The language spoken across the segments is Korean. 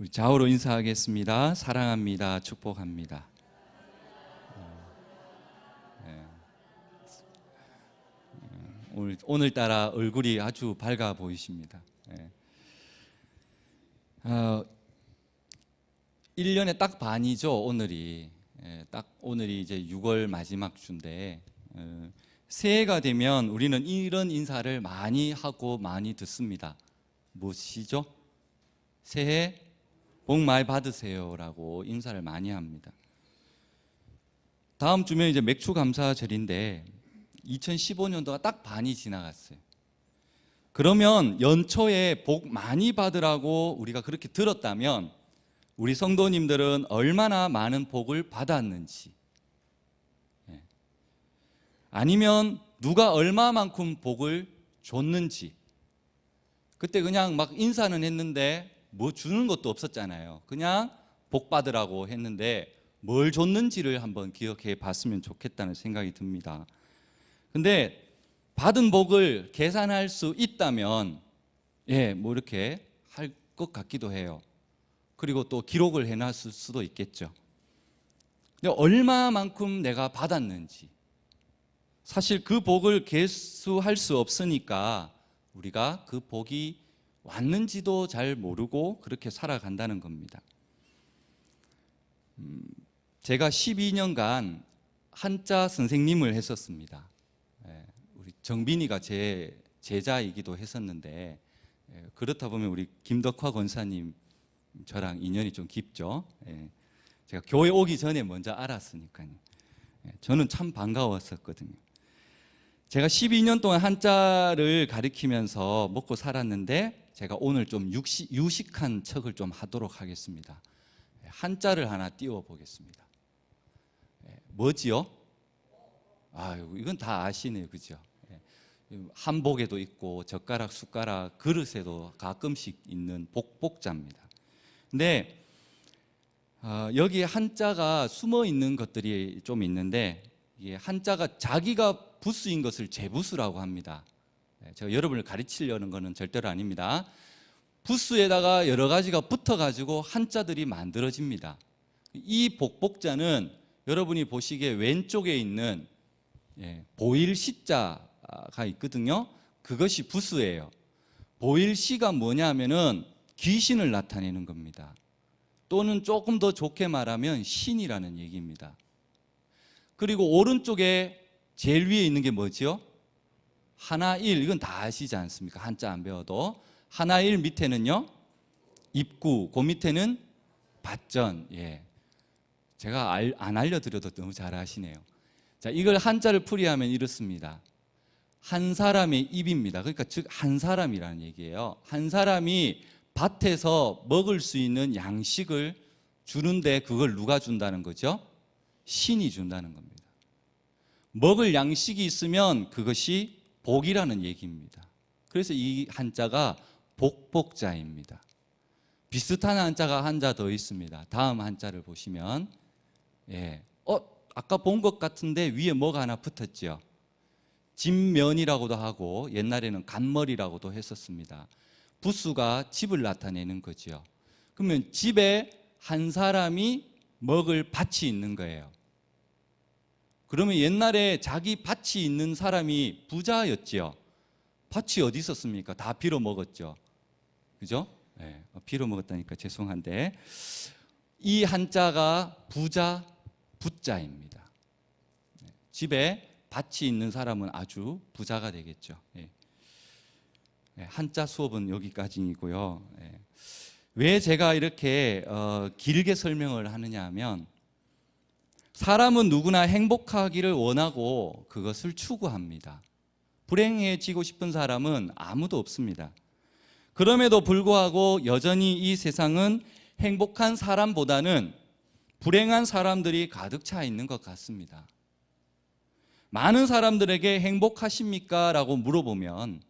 우리 좌우로 인사하겠습니다. 사랑합니다. 축복합니다. 오늘따라 얼굴이 아주 밝아 보이십니다. 1년에 딱 반이죠. 오늘이 이제 6월 마지막 주인데, 새해가 되면 우리는 이런 인사를 많이 하고 많이 듣습니다. 무엇이죠? 새해 복 많이 받으세요라고 인사를 많이 합니다. 다음 주면 이제 맥추감사절인데 2015년도가 딱 반이 지나갔어요. 그러면 연초에 복 많이 받으라고 우리가 그렇게 들었다면 우리 성도님들은 얼마나 많은 복을 받았는지, 아니면 누가 얼마만큼 복을 줬는지, 그때 그냥 막 인사는 했는데 뭐 주는 것도 없었잖아요. 그냥 복 받으라고 했는데 뭘 줬는지를 한번 기억해 봤으면 좋겠다는 생각이 듭니다. 근데 받은 복을 계산할 수 있다면 뭐 이렇게 할 것 같기도 해요. 그리고 또 기록을 해놨을 수도 있겠죠. 근데 얼마만큼 내가 받았는지, 사실 그 복을 계수할 수 없으니까 우리가 그 복이 왔는지도 잘 모르고 그렇게 살아간다는 겁니다. 제가 12년간 한자 선생님을 했었습니다. 우리 정빈이가 제 제자이기도 했었는데, 그렇다 보면 우리 김덕화 권사님 저랑 인연이 좀 깊죠. 제가 교회 오기 전에 먼저 알았으니까요. 저는 참 반가웠었거든요. 제가 12년 동안 한자를 가르치면서 먹고 살았는데, 제가 오늘 좀 유식한 척을 좀 하도록 하겠습니다. 한자를 하나 띄워 보겠습니다. 뭐지요? 이건 다 아시네요, 그죠? 한복에도 있고 젓가락, 숟가락, 그릇에도 가끔씩 있는 복복자입니다. 근데 여기 한자가 숨어 있는 것들이 좀 있는데, 이게 한자가 자기가 부수인 것을 재부수라고 합니다. 제가 여러분을 가르치려는 것은 절대로 아닙니다. 부수에다가 여러 가지가 붙어가지고 한자들이 만들어집니다. 이 복복자는 여러분이 보시기에 왼쪽에 있는 보일시자가 있거든요. 그것이 부수예요. 보일시가 뭐냐면은 귀신을 나타내는 겁니다. 또는 조금 더 좋게 말하면 신이라는 얘기입니다. 그리고 오른쪽에 제일 위에 있는 게 뭐지요? 하나일, 이건 다 아시지 않습니까? 한자 안 배워도. 하나일 밑에는요, 입구, 그 밑에는 밭전. 제가 안 알려드려도 너무 잘 아시네요. 자, 이걸 한자를 풀이하면 이렇습니다. 한 사람의 입입니다. 그러니까 즉 한 사람이라는 얘기예요. 한 사람이 밭에서 먹을 수 있는 양식을 주는데 그걸 누가 준다는 거죠? 신이 준다는 겁니다. 먹을 양식이 있으면 그것이 복이라는 얘기입니다. 그래서 이 한자가 복복자입니다. 비슷한 한자가 한자 더 있습니다. 다음 한자를 보시면, 아까 본 것 같은데 위에 뭐가 하나 붙었죠? 집면이라고도 하고 옛날에는 간머리라고도 했었습니다. 부수가 집을 나타내는 거죠. 그러면 집에 한 사람이 먹을 밭이 있는 거예요. 그러면 옛날에 자기 밭이 있는 사람이 부자였지요. 밭이 어디 있었습니까? 다 빌어 먹었죠. 그죠? 빌어 먹었다니까 죄송한데, 이 한자가 부자, 부자입니다. 집에 밭이 있는 사람은 아주 부자가 되겠죠. 한자 수업은 여기까지이고요. 왜 제가 이렇게 길게 설명을 하느냐 하면, 사람은 누구나 행복하기를 원하고 그것을 추구합니다. 불행해지고 싶은 사람은 아무도 없습니다. 그럼에도 불구하고 여전히 이 세상은 행복한 사람보다는 불행한 사람들이 가득 차 있는 것 같습니다. 많은 사람들에게 행복하십니까? 라고 물어보면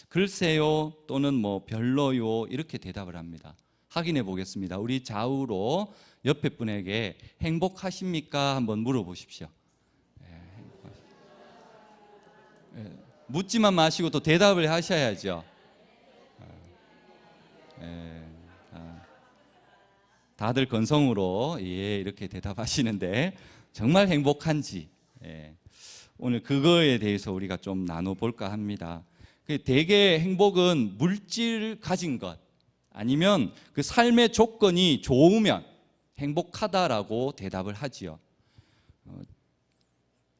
글쎄요, 또는 뭐 별로요, 이렇게 대답을 합니다. 확인해 보겠습니다. 우리 좌우로 옆에 분에게 행복하십니까? 한번 물어보십시오. 묻지만 마시고 또 대답을 하셔야죠. 다들 건성으로 예, 이렇게 대답하시는데 정말 행복한지 오늘 그거에 대해서 우리가 좀 나눠볼까 합니다. 대개 행복은 물질을 가진 것 아니면 그 삶의 조건이 좋으면 행복하다라고 대답을 하지요.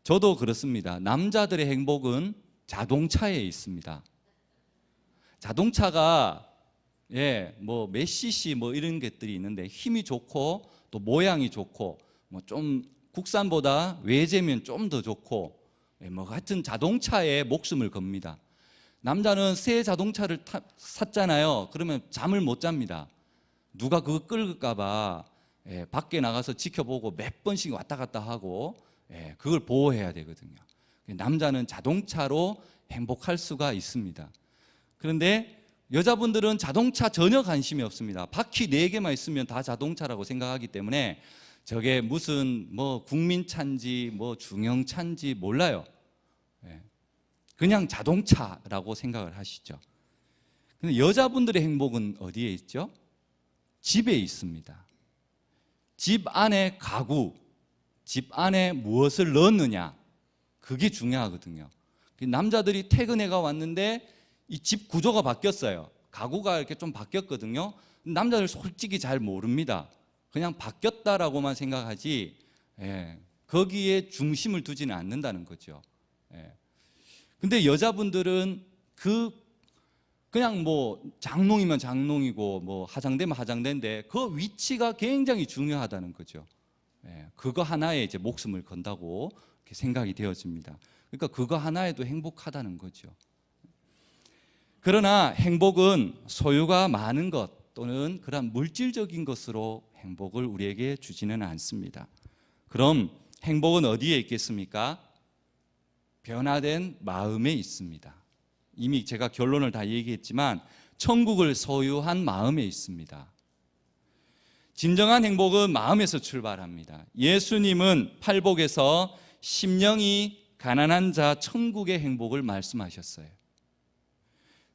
저도 그렇습니다. 남자들의 행복은 자동차에 있습니다. 자동차가 몇 cc 이런 것들이 있는데 힘이 좋고 또 모양이 좋고 좀 국산보다 외제면 좀 더 좋고 같은 자동차에 목숨을 겁니다. 남자는 새 자동차를 샀잖아요. 그러면 잠을 못 잡니다. 누가 그거 끌까 봐 밖에 나가서 지켜보고 몇 번씩 왔다 갔다 하고 그걸 보호해야 되거든요. 남자는 자동차로 행복할 수가 있습니다. 그런데 여자분들은 자동차 전혀 관심이 없습니다. 바퀴 4개만 있으면 다 자동차라고 생각하기 때문에 저게 무슨 국민차인지 중형차인지 몰라요. 그냥 자동차라고 생각을 하시죠. 근데 여자분들의 행복은 어디에 있죠? 집에 있습니다. 집 안에 가구, 집 안에 무엇을 넣느냐, 그게 중요하거든요. 남자들이 퇴근해가 왔는데 이 집 구조가 바뀌었어요. 가구가 이렇게 좀 바뀌었거든요. 남자들 솔직히 잘 모릅니다. 그냥 바뀌었다라고만 생각하지 거기에 중심을 두지는 않는다는 거죠. 근데 여자분들은 그냥 장롱이면 장롱이고 화장대면 화장대인데 그 위치가 굉장히 중요하다는 거죠. 그거 하나에 이제 목숨을 건다고 이렇게 생각이 되어집니다. 그러니까 그거 하나에도 행복하다는 거죠. 그러나 행복은 소유가 많은 것 또는 그런 물질적인 것으로 행복을 우리에게 주지는 않습니다. 그럼 행복은 어디에 있겠습니까? 변화된 마음에 있습니다. 이미 제가 결론을 다 얘기했지만 천국을 소유한 마음에 있습니다. 진정한 행복은 마음에서 출발합니다. 예수님은 팔복에서 심령이 가난한 자 천국의 행복을 말씀하셨어요.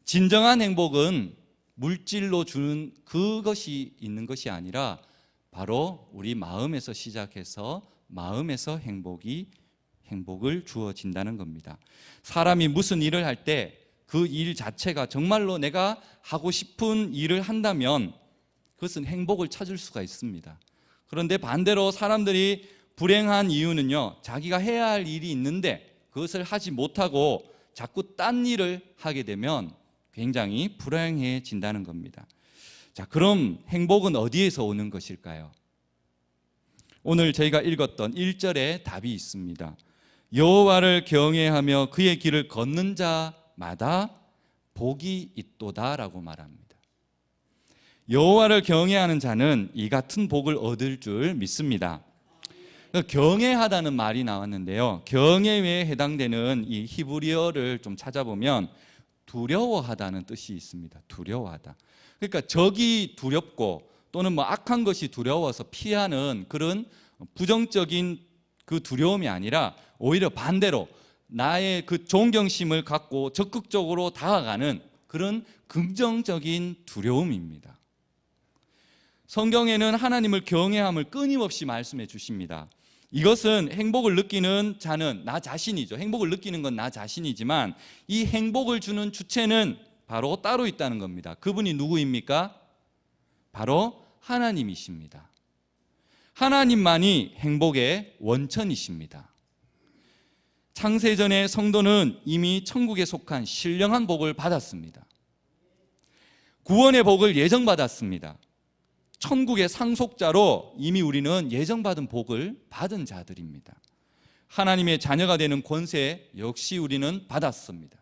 진정한 행복은 물질로 주는 그것이 있는 것이 아니라 바로 우리 마음에서 시작해서 마음에서 행복을 주어진다는 겁니다. 사람이 무슨 일을 할 때 그 일 자체가 정말로 내가 하고 싶은 일을 한다면 그것은 행복을 찾을 수가 있습니다. 그런데 반대로 사람들이 불행한 이유는요, 자기가 해야 할 일이 있는데 그것을 하지 못하고 자꾸 딴 일을 하게 되면 굉장히 불행해진다는 겁니다. 자, 그럼 행복은 어디에서 오는 것일까요? 오늘 저희가 읽었던 1절에 답이 있습니다. 여호와를 경외하며 그의 길을 걷는 자마다 복이 있도다라고 말합니다. 여호와를 경외하는 자는 이 같은 복을 얻을 줄 믿습니다. 경외하다는 말이 나왔는데요, 경외에 해당되는 이 히브리어를 좀 찾아보면 두려워하다는 뜻이 있습니다. 두려워하다. 그러니까 적이 두렵고 또는 악한 것이 두려워서 피하는 그런 부정적인 그 두려움이 아니라 오히려 반대로 나의 그 존경심을 갖고 적극적으로 다가가는 그런 긍정적인 두려움입니다. 성경에는 하나님을 경외함을 끊임없이 말씀해 주십니다. 이것은 행복을 느끼는 자는 나 자신이죠. 행복을 느끼는 건 나 자신이지만 이 행복을 주는 주체는 바로 따로 있다는 겁니다. 그분이 누구입니까? 바로 하나님이십니다. 하나님만이 행복의 원천이십니다. 창세전의 성도는 이미 천국에 속한 신령한 복을 받았습니다. 구원의 복을 예정받았습니다. 천국의 상속자로 이미 우리는 예정받은 복을 받은 자들입니다. 하나님의 자녀가 되는 권세 역시 우리는 받았습니다.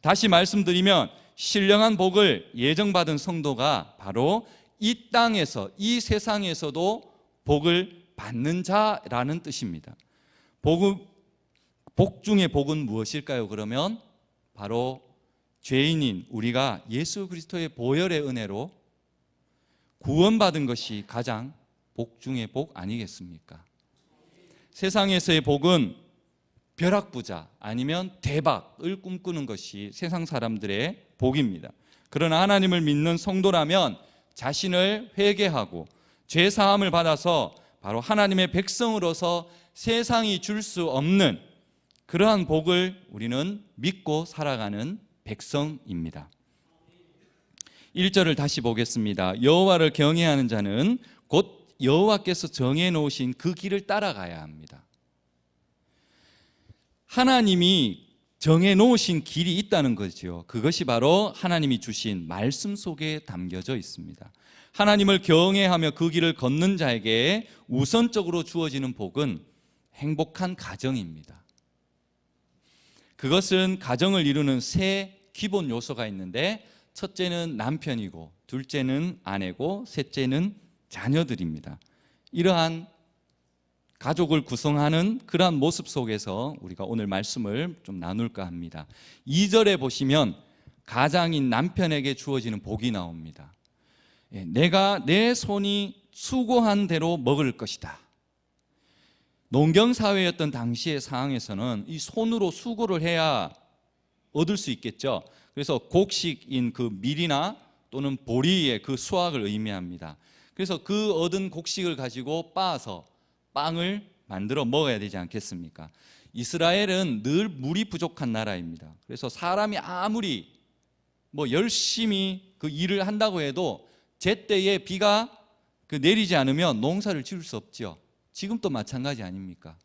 다시 말씀드리면 신령한 복을 예정받은 성도가 바로 이 땅에서, 이 세상에서도 복을 받는 자라는 뜻입니다. 복 중의 복은 무엇일까요? 그러면 바로 죄인인 우리가 예수 그리스도의 보혈의 은혜로 구원받은 것이 가장 복 중의 복 아니겠습니까? 세상에서의 복은 벼락부자 아니면 대박을 꿈꾸는 것이 세상 사람들의 복입니다. 그러나 하나님을 믿는 성도라면 자신을 회개하고 죄 사함을 받아서 바로 하나님의 백성으로서 세상이 줄 수 없는 그러한 복을 우리는 믿고 살아가는 백성입니다. 1절을 다시 보겠습니다. 여호와를 경외하는 자는 곧 여호와께서 정해 놓으신 그 길을 따라가야 합니다. 하나님이 정해 놓으신 길이 있다는 거죠. 그것이 바로 하나님이 주신 말씀 속에 담겨져 있습니다. 하나님을 경외하며 그 길을 걷는 자에게 우선적으로 주어지는 복은 행복한 가정입니다. 그것은 가정을 이루는 세 기본 요소가 있는데, 첫째는 남편이고, 둘째는 아내고, 셋째는 자녀들입니다. 이러한 가족을 구성하는 그러한 모습 속에서 우리가 오늘 말씀을 좀 나눌까 합니다. 2절에 보시면 가장인 남편에게 주어지는 복이 나옵니다. 내가 내 손이 수고한 대로 먹을 것이다. 농경사회였던 당시의 상황에서는 이 손으로 수고를 해야 얻을 수 있겠죠. 그래서 곡식인 그 밀이나 또는 보리의 그 수확을 의미합니다. 그래서 그 얻은 곡식을 가지고 빻아서 빵을 만들어 먹어야 되지 않겠습니까? 이스라엘은 늘 물이 부족한 나라입니다. 그래서 사람이 아무리 열심히 그 일을 한다고 해도 제때에 비가 내리지 않으면 농사를 지을 수 없죠. 지금도 마찬가지 아닙니까?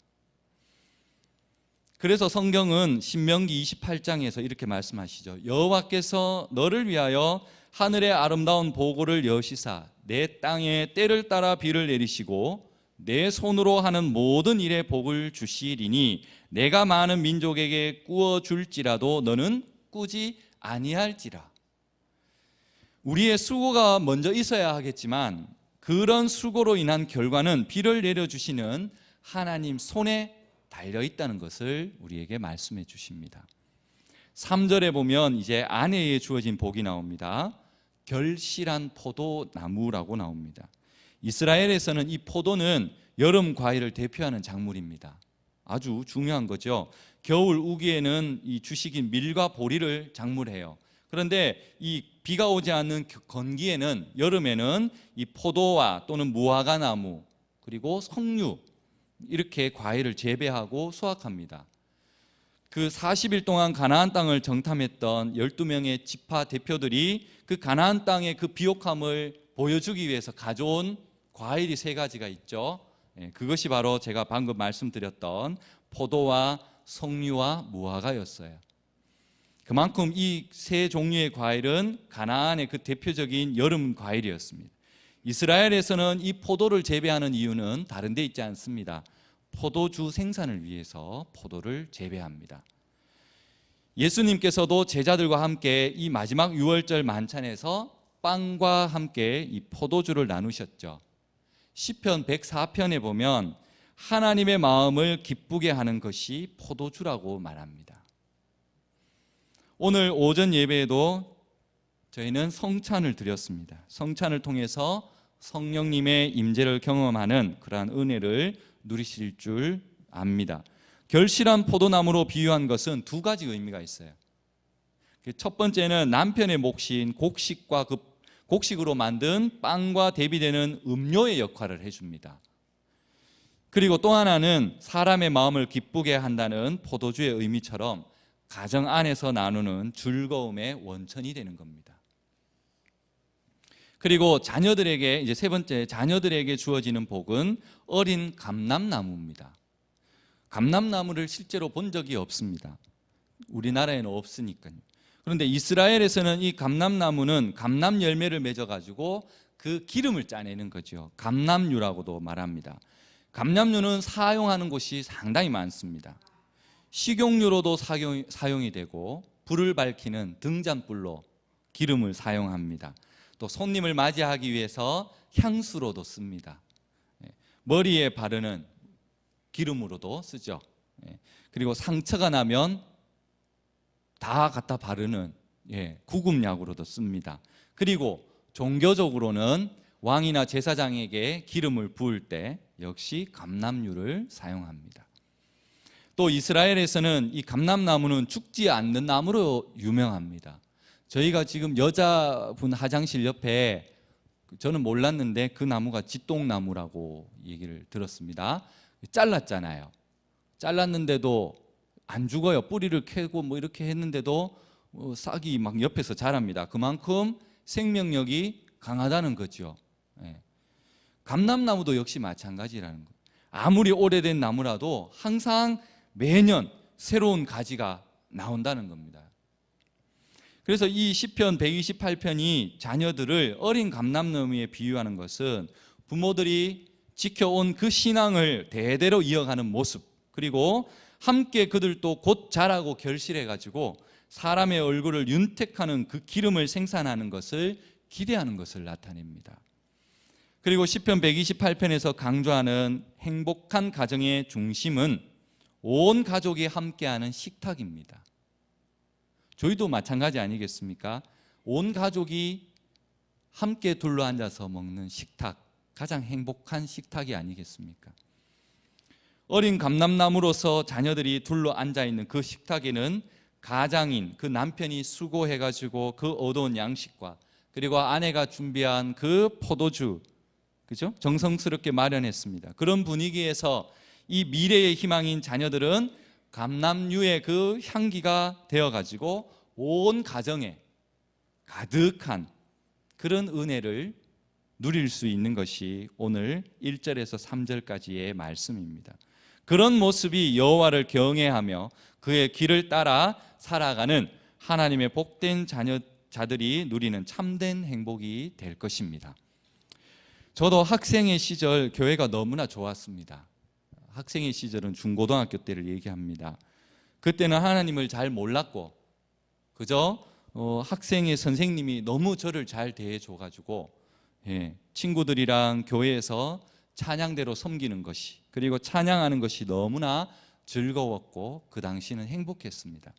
그래서 성경은 신명기 28장에서 이렇게 말씀하시죠. 여호와께서 너를 위하여 하늘의 아름다운 보고를 여시사 내 땅에 때를 따라 비를 내리시고 내 손으로 하는 모든 일에 복을 주시리니 내가 많은 민족에게 꾸어 줄지라도 너는 꾸지 아니할지라. 우리의 수고가 먼저 있어야 하겠지만 그런 수고로 인한 결과는 비를 내려주시는 하나님 손에 달려있다는 것을 우리에게 말씀해 주십니다. 3절에 보면 이제 아내에게 주어진 복이 나옵니다. 결실한 포도나무라고 나옵니다. 이스라엘에서는 이 포도는 여름 과일을 대표하는 작물입니다. 아주 중요한 거죠. 겨울 우기에는 이 주식인 밀과 보리를 작물해요. 그런데 이 비가 오지 않는 건기에는, 여름에는 이 포도와 또는 무화과 나무 그리고 석류 이렇게 과일을 재배하고 수확합니다. 그 40일 동안 가나안 땅을 정탐했던 12명의 지파 대표들이 그 가나안 땅의 그 비옥함을 보여주기 위해서 가져온 과일이 세 가지가 있죠. 그것이 바로 제가 방금 말씀드렸던 포도와 석류와 무화과였어요. 그만큼 이 세 종류의 과일은 가나안의 그 대표적인 여름 과일이었습니다. 이스라엘에서는 이 포도를 재배하는 이유는 다른 데 있지 않습니다. 포도주 생산을 위해서 포도를 재배합니다. 예수님께서도 제자들과 함께 이 마지막 유월절 만찬에서 빵과 함께 이 포도주를 나누셨죠. 시편 104편에 보면 하나님의 마음을 기쁘게 하는 것이 포도주라고 말합니다. 오늘 오전 예배에도 저희는 성찬을 드렸습니다. 성찬을 통해서 성령님의 임재를 경험하는 그러한 은혜를 누리실 줄 압니다. 결실한 포도나무로 비유한 것은 두 가지 의미가 있어요. 첫 번째는 남편의 몫인 곡식과 그 곡식으로 만든 빵과 대비되는 음료의 역할을 해줍니다. 그리고 또 하나는 사람의 마음을 기쁘게 한다는 포도주의 의미처럼 가정 안에서 나누는 즐거움의 원천이 되는 겁니다. 그리고 자녀들에게, 이제 세 번째, 자녀들에게 주어지는 복은 어린 감람나무입니다. 감람나무를 실제로 본 적이 없습니다. 우리나라에는 없으니까요. 그런데 이스라엘에서는 이 감람나무는 감람 열매를 맺어가지고 그 기름을 짜내는 거죠. 감람유라고도 말합니다. 감람유는 사용하는 곳이 상당히 많습니다. 식용유로도 사용이 되고, 불을 밝히는 등잔불로 기름을 사용합니다. 또 손님을 맞이하기 위해서 향수로도 씁니다. 머리에 바르는 기름으로도 쓰죠. 그리고 상처가 나면 다 갖다 바르는 구급약으로도 씁니다. 그리고 종교적으로는 왕이나 제사장에게 기름을 부을 때 역시 감람유를 사용합니다. 또 이스라엘에서는 이 감람나무는 죽지 않는 나무로 유명합니다. 저희가 지금 여자분 화장실 옆에 저는 몰랐는데 그 나무가 지똥나무라고 얘기를 들었습니다. 잘랐잖아요. 잘랐는데도 안 죽어요. 뿌리를 캐고 뭐 이렇게 했는데도 싹이 막 옆에서 자랍니다. 그만큼 생명력이 강하다는 거죠. 예. 감람나무도 역시 마찬가지라는 거예요. 아무리 오래된 나무라도 항상 매년 새로운 가지가 나온다는 겁니다. 그래서 이 시편 128편이 자녀들을 어린 감람나무에 비유하는 것은 부모들이 지켜온 그 신앙을 대대로 이어가는 모습, 그리고 함께 그들도 곧 자라고 결실해가지고 사람의 얼굴을 윤택하는 그 기름을 생산하는 것을 기대하는 것을 나타냅니다. 그리고 시편 128편에서 강조하는 행복한 가정의 중심은 온 가족이 함께하는 식탁입니다. 저희도 마찬가지 아니겠습니까? 온 가족이 함께 둘러앉아서 먹는 식탁, 가장 행복한 식탁이 아니겠습니까? 어린 감람나무로서 자녀들이 둘러앉아 있는 그 식탁에는 가장인 그 남편이 수고해가지고 그 얻어온 양식과 그리고 아내가 준비한 그 포도주, 그죠? 정성스럽게 마련했습니다. 그런 분위기에서 이 미래의 희망인 자녀들은 감람류의 그 향기가 되어가지고 온 가정에 가득한 그런 은혜를 누릴 수 있는 것이 오늘 1절에서 3절까지의 말씀입니다. 그런 모습이 여호와를 경외하며 그의 길을 따라 살아가는 하나님의 복된 자녀자들이 누리는 참된 행복이 될 것입니다. 저도 학생의 시절 교회가 너무나 좋았습니다. 학생의 시절은 중고등학교 때를 얘기합니다. 그때는 하나님을 잘 몰랐고 그저 학생의 선생님이 너무 저를 잘 대해줘가지고 친구들이랑 교회에서 찬양대로 섬기는 것이, 그리고 찬양하는 것이 너무나 즐거웠고 그 당시는 행복했습니다.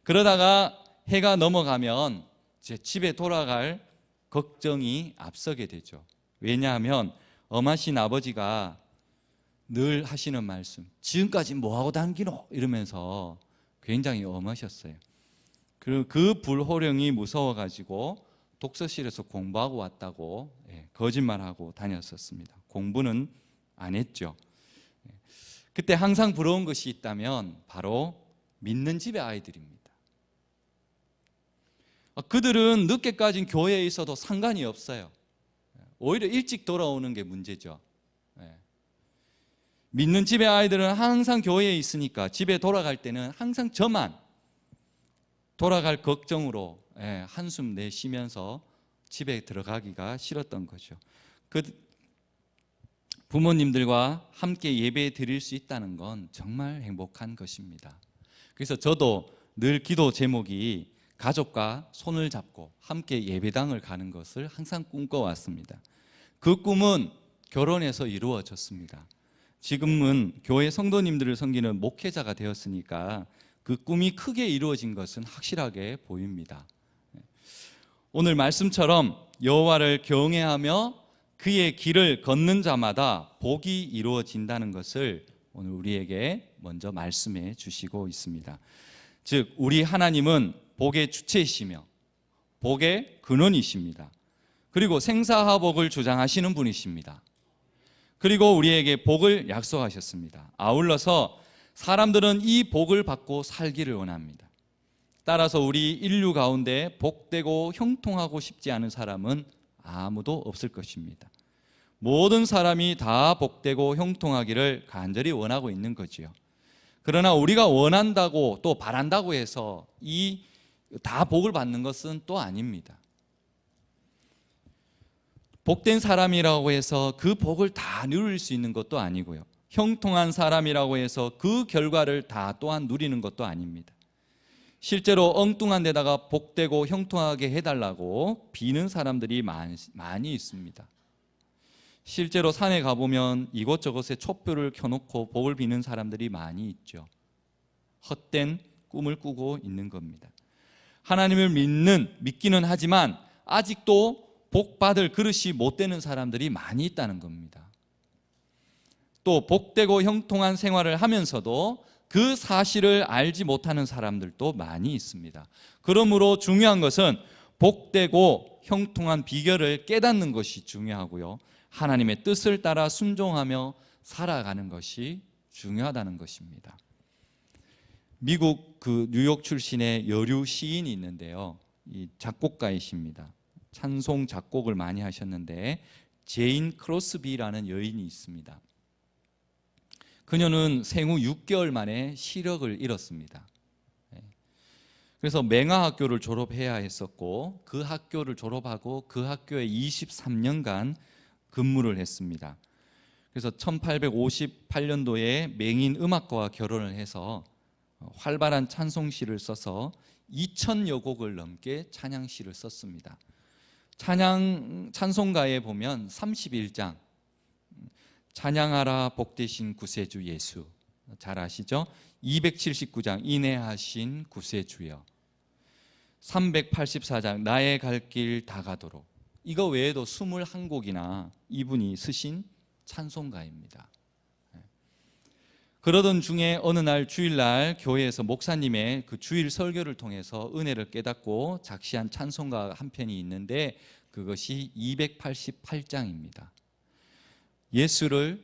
그러다가 해가 넘어가면 제 집에 돌아갈 걱정이 앞서게 되죠. 왜냐하면 엄하신 아버지가 늘 하시는 말씀, 지금까지 뭐하고 다니노? 이러면서 굉장히 엄하셨어요. 그 불호령이 무서워가지고 독서실에서 공부하고 왔다고 거짓말하고 다녔었습니다. 공부는 안 했죠. 그때 항상 부러운 것이 있다면 바로 믿는 집의 아이들입니다. 그들은 늦게까지 교회에 있어도 상관이 없어요. 오히려 일찍 돌아오는 게 문제죠. 믿는 집의 아이들은 항상 교회에 있으니까 집에 돌아갈 때는 항상 저만 돌아갈 걱정으로 한숨 내쉬면서 집에 들어가기가 싫었던 거죠. 그 부모님들과 함께 예배 드릴 수 있다는 건 정말 행복한 것입니다. 그래서 저도 늘 기도 제목이 가족과 손을 잡고 함께 예배당을 가는 것을 항상 꿈꿔왔습니다. 그 꿈은 결혼해서 이루어졌습니다. 지금은 교회 성도님들을 섬기는 목회자가 되었으니까 그 꿈이 크게 이루어진 것은 확실하게 보입니다. 오늘 말씀처럼 여호와를 경외하며 그의 길을 걷는 자마다 복이 이루어진다는 것을 오늘 우리에게 먼저 말씀해 주시고 있습니다. 즉 우리 하나님은 복의 주체이시며 복의 근원이십니다. 그리고 생사화복을 주장하시는 분이십니다. 그리고 우리에게 복을 약속하셨습니다. 아울러서 사람들은 이 복을 받고 살기를 원합니다. 따라서 우리 인류 가운데 복되고 형통하고 싶지 않은 사람은 아무도 없을 것입니다. 모든 사람이 다 복되고 형통하기를 간절히 원하고 있는 거지요. 그러나 우리가 원한다고 또 바란다고 해서 이 다 복을 받는 것은 또 아닙니다. 복된 사람이라고 해서 그 복을 다 누릴 수 있는 것도 아니고요. 형통한 사람이라고 해서 그 결과를 다 또한 누리는 것도 아닙니다. 실제로 엉뚱한 데다가 복되고 형통하게 해달라고 비는 사람들이 많이 있습니다. 실제로 산에 가보면 이곳저곳에 촛불을 켜놓고 복을 비는 사람들이 많이 있죠. 헛된 꿈을 꾸고 있는 겁니다. 하나님을 믿기는 하지만 아직도 복받을 그릇이 못 되는 사람들이 많이 있다는 겁니다. 또 복되고 형통한 생활을 하면서도 그 사실을 알지 못하는 사람들도 많이 있습니다. 그러므로 중요한 것은 복되고 형통한 비결을 깨닫는 것이 중요하고요. 하나님의 뜻을 따라 순종하며 살아가는 것이 중요하다는 것입니다. 미국 뉴욕 출신의 여류 시인이 있는데요. 이 작곡가이십니다. 찬송 작곡을 많이 하셨는데 제인 크로스비라는 여인이 있습니다. 그녀는 생후 6개월 만에 시력을 잃었습니다. 그래서 맹아학교를 졸업해야 했었고 그 학교를 졸업하고 그 학교에 23년간 근무를 했습니다. 그래서 1858년도에 맹인 음악가와 결혼을 해서 활발한 찬송시를 써서 2000여 곡을 넘게 찬양시를 썼습니다. 찬송가에 보면 31장 찬양하라 복되신 구세주 예수, 잘 아시죠? 279장 인애하신 구세주여, 384장 나의 갈 길 다 가도록, 이거 외에도 21곡이나 이분이 쓰신 찬송가입니다. 그러던 중에 어느 날 주일날 교회에서 목사님의 그 주일 설교를 통해서 은혜를 깨닫고 작시한 찬송가 한 편이 있는데 그것이 288장입니다. 예수를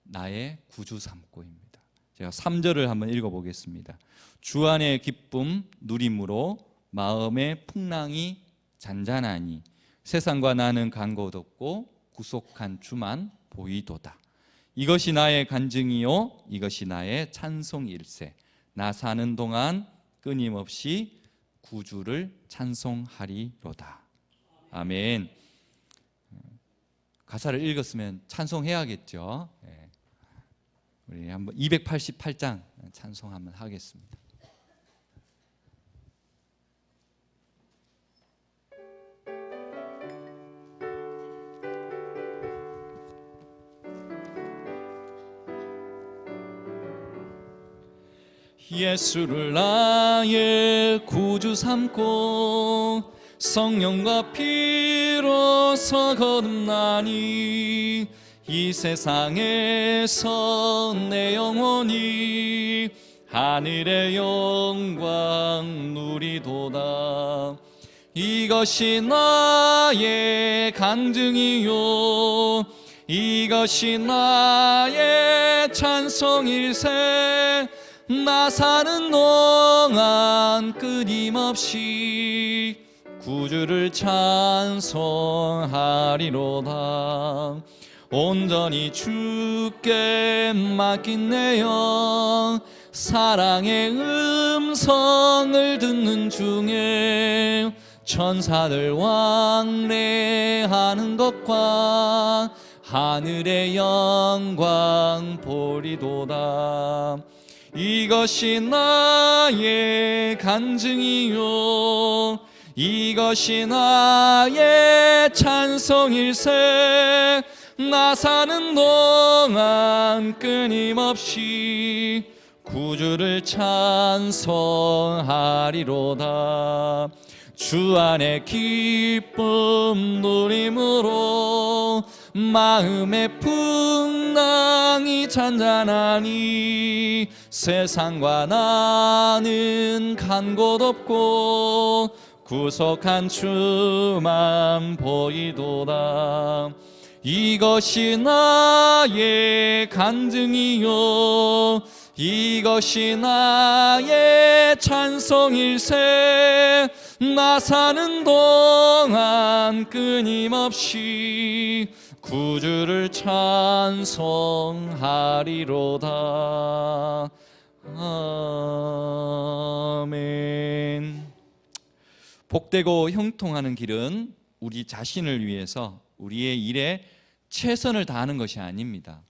나의 구주 삼고입니다. 제가 3절을 한번 읽어보겠습니다. 주 안의 기쁨 누림으로 마음의 풍랑이 잔잔하니 세상과 나는 간 곳 없고 구속한 주만 보이도다. 이것이 나의 간증이요 이것이 나의 찬송일세. 나 사는 동안 끊임없이 구주를 찬송하리로다. 아멘. 가사를 읽었으면 찬송해야겠죠. 우리 한번 288장 찬송 한번 하겠습니다. 예수를 나의 구주 삼고 성령과 피로서 거듭나니 이 세상에서 내 영혼이 하늘의 영광 누리도다. 이것이 나의 간증이요 이것이 나의 찬송일세. 나 사는 동안 끊임없이 구주를 찬송하리로다. 온전히 주께 맡긴 내 영 사랑의 음성을 듣는 중에 천사들 왕래하는 것과 하늘의 영광 보리도다. 이것이 나의 간증이요 이것이 나의 찬송일세. 나 사는 동안 끊임없이 구주를 찬송하리로다. 주 안에 기쁨 누림으로 마음의 풍랑이 잔잔하니 세상과 나는 간 곳 없고 구속한 주만 보이도다. 이것이 나의 간증이요 이것이 나의 찬송일세. 나 사는 동안 끊임없이 구주를 찬송하리로다. 아멘. 복되고 형통하는 길은 우리 자신을 위해서 우리의 일에 최선을 다하는 것이 아닙니다.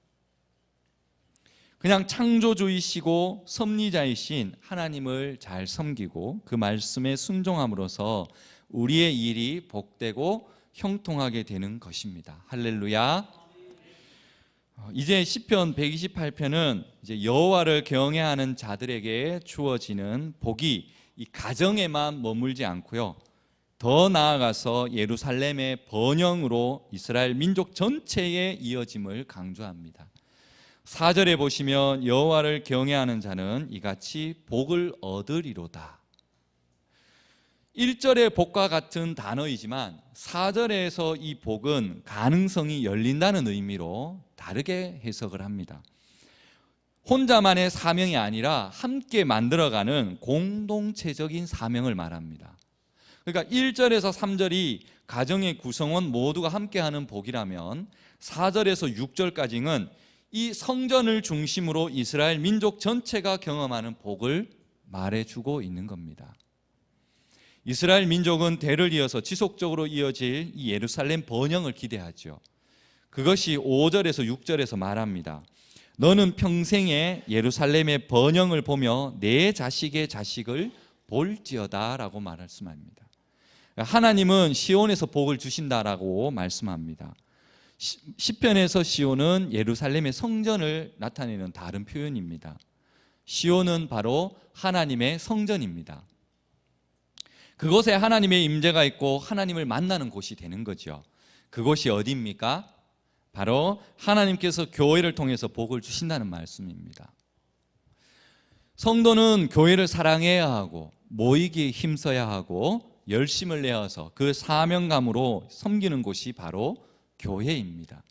그냥 창조주이시고 섭리자이신 하나님을 잘 섬기고 그 말씀에 순종함으로써 우리의 일이 복되고 형통하게 되는 것입니다. 할렐루야. 이제 시편 128편은 이제 여호와를 경외하는 자들에게 주어지는 복이 이 가정에만 머물지 않고요. 더 나아가서 예루살렘의 번영으로 이스라엘 민족 전체에 이어짐을 강조합니다. 4절에 보시면 여호와를 경외하는 자는 이같이 복을 얻으리로다. 1절의 복과 같은 단어이지만 4절에서 이 복은 가능성이 열린다는 의미로 다르게 해석을 합니다. 혼자만의 사명이 아니라 함께 만들어가는 공동체적인 사명을 말합니다. 그러니까 1절에서 3절이 가정의 구성원 모두가 함께하는 복이라면 4절에서 6절까지는 이 성전을 중심으로 이스라엘 민족 전체가 경험하는 복을 말해주고 있는 겁니다. 이스라엘 민족은 대를 이어서 지속적으로 이어질 이 예루살렘 번영을 기대하죠. 그것이 5절에서 6절에서 말합니다. 너는 평생에 예루살렘의 번영을 보며 내 자식의 자식을 볼지어다 라고 말씀합니다. 하나님은 시온에서 복을 주신다라고 말씀합니다. 시편에서 시온은 예루살렘의 성전을 나타내는 다른 표현입니다. 시온은 바로 하나님의 성전입니다. 그곳에 하나님의 임재가 있고 하나님을 만나는 곳이 되는 거죠. 그곳이 어디입니까? 바로 하나님께서 교회를 통해서 복을 주신다는 말씀입니다. 성도는 교회를 사랑해야 하고 모이기에 힘써야 하고 열심을 내어서 그 사명감으로 섬기는 곳이 바로 교회입니다.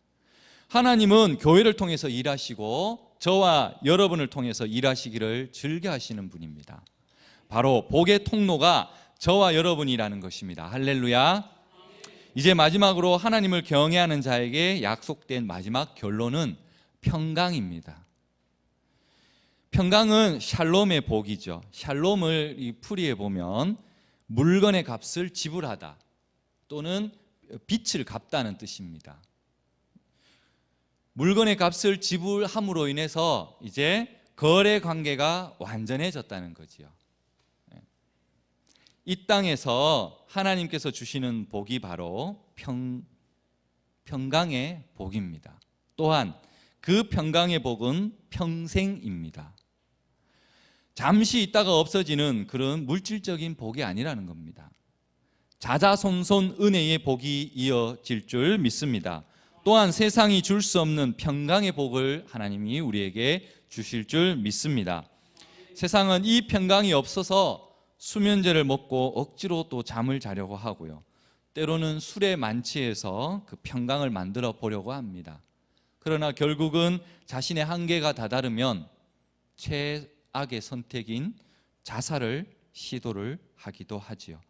하나님은 교회를 통해서 일하시고 저와 여러분을 통해서 일하시기를 즐겨하시는 분입니다. 바로 복의 통로가 저와 여러분이라는 것입니다. 할렐루야. 이제 마지막으로 하나님을 경외하는 자에게 약속된 마지막 결론은 평강입니다. 평강은 샬롬의 복이죠. 샬롬을 이 풀이해 보면 물건의 값을 지불하다 또는 빚을 갚다는 뜻입니다. 물건의 값을 지불함으로 인해서 이제 거래 관계가 완전해졌다는 거지요. 이 땅에서 하나님께서 주시는 복이 바로 평강의 복입니다. 또한 그 평강의 복은 평생입니다. 잠시 있다가 없어지는 그런 물질적인 복이 아니라는 겁니다. 자자손손 은혜의 복이 이어질 줄 믿습니다. 또한 세상이 줄 수 없는 평강의 복을 하나님이 우리에게 주실 줄 믿습니다. 세상은 이 평강이 없어서 수면제를 먹고 억지로 또 잠을 자려고 하고요. 때로는 술에 만취해서 그 평강을 만들어 보려고 합니다. 그러나 결국은 자신의 한계가 다다르면 최악의 선택인 자살을 시도를 하기도 하지요.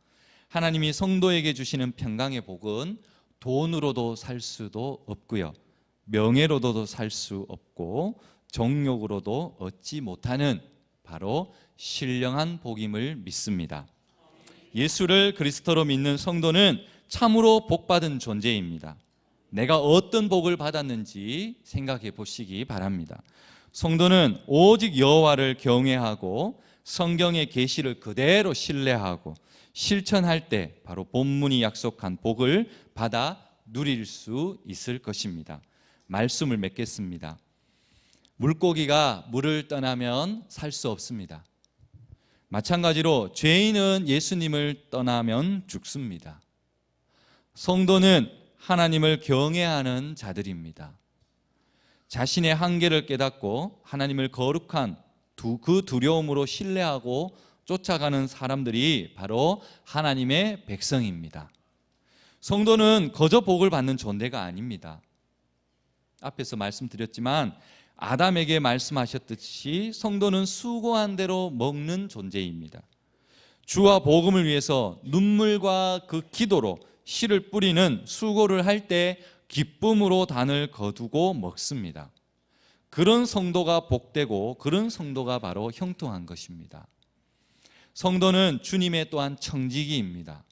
하나님이 성도에게 주시는 평강의 복은 돈으로도 살 수도 없고요. 명예로도 살 수 없고 정욕으로도 얻지 못하는 바로 신령한 복임을 믿습니다. 예수를 그리스도로 믿는 성도는 참으로 복받은 존재입니다. 내가 어떤 복을 받았는지 생각해 보시기 바랍니다. 성도는 오직 여호와를 경외하고 성경의 계시를 그대로 신뢰하고 실천할 때 바로 본문이 약속한 복을 받아 누릴 수 있을 것입니다. 말씀을 맺겠습니다. 물고기가 물을 떠나면 살 수 없습니다. 마찬가지로 죄인은 예수님을 떠나면 죽습니다. 성도는 하나님을 경외하는 자들입니다. 자신의 한계를 깨닫고 하나님을 거룩한 그 두려움으로 신뢰하고 쫓아가는 사람들이 바로 하나님의 백성입니다. 성도는 거저 복을 받는 존재가 아닙니다. 앞에서 말씀드렸지만 아담에게 말씀하셨듯이 성도는 수고한 대로 먹는 존재입니다. 주와 복음을 위해서 눈물과 그 기도로 씨를 뿌리는 수고를 할 때 기쁨으로 단을 거두고 먹습니다. 그런 성도가 복되고 그런 성도가 바로 형통한 것입니다. 성도는 주님의 또한 청지기입니다.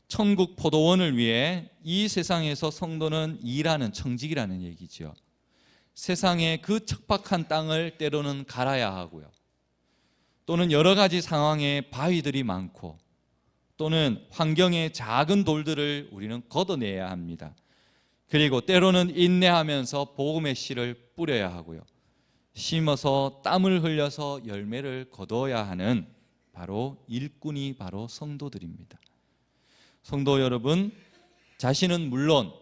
천국 포도원을 위해 이 세상에서 성도는 일하는 청지기라는 얘기죠. 세상의 그 척박한 땅을 때로는 갈아야 하고요. 또는 여러 가지 상황에 바위들이 많고 또는 환경의 작은 돌들을 우리는 걷어내야 합니다. 그리고 때로는 인내하면서 복음의 씨를 뿌려야 하고요. 심어서 땀을 흘려서 열매를 거둬야 하는 바로 일꾼이 바로 성도들입니다. 성도 여러분, 자신은 물론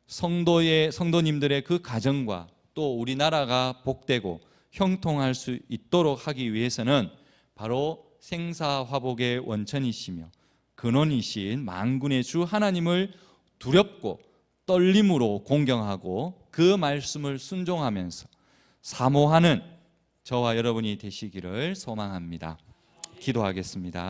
성도님들의 그 가정과 또 우리나라가 복되고 형통할 수 있도록 하기 위해서는 바로 생사화복의 원천이시며 근원이신 만군의 주 하나님을 두렵고 떨림으로 공경하고 그 말씀을 순종하면서 사모하는 저와 여러분이 되시기를 소망합니다. 기도하겠습니다.